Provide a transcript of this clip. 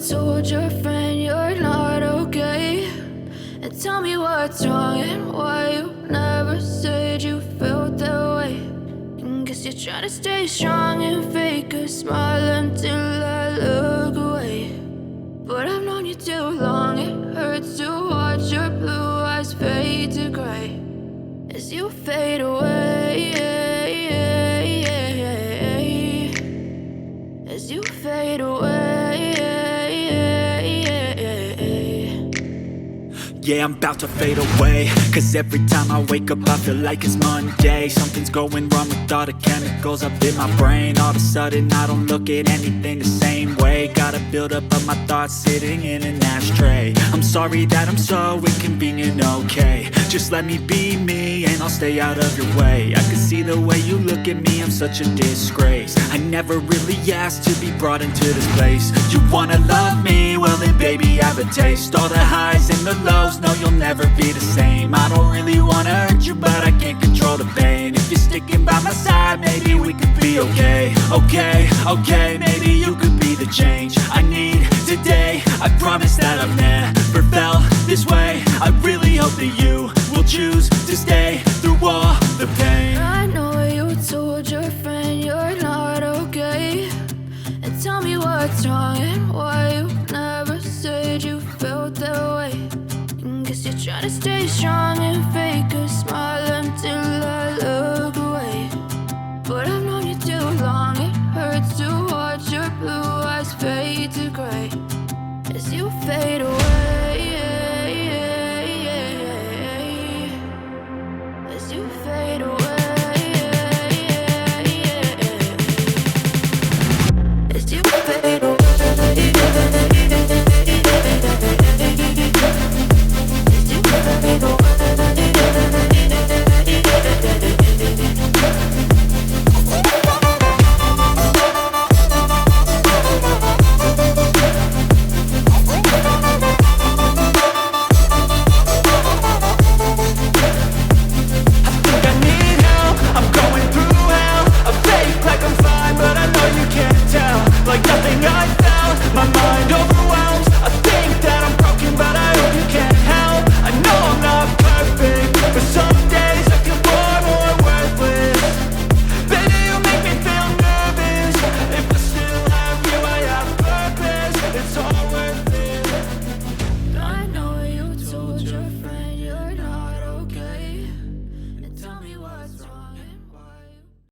told your friend you're not okay, and tell me what's wrong and why you never said you felt that way. And guess you're trying to stay strong and fake a smile until I look away. But I've known you too long, it hurts to watch your blue eyes fade to gray as you fade away, as you fade away. Yeah, I'm about to fade away, cause every time I wake up I feel like it's Monday. Something's going wrong with all the chemicals up in my brain. All of a sudden I don't look at anything the same way. Gotta build up of my thoughts sitting in an ashtray. I'm sorry that I'm so inconvenient, okay. Just let me be me and I'll stay out of your way. I can see the way you look at me, I'm such a disgrace. I never really asked to be brought into this place. You wanna love me? Well then baby have a taste. All the highs and the lows, no you'll never be the same. I don't really wanna hurt you but I can't control the pain. If you're sticking by my side maybe we could be okay. Okay, maybe you could be the change I need today. I promise that I've never felt this way. I really hope that you will choose to stay through all the pain. I know you told your friend you're not okay, and tell me what's wrong and why you never said you felt that way. And guess you're trying to stay strong and fake a smile until I look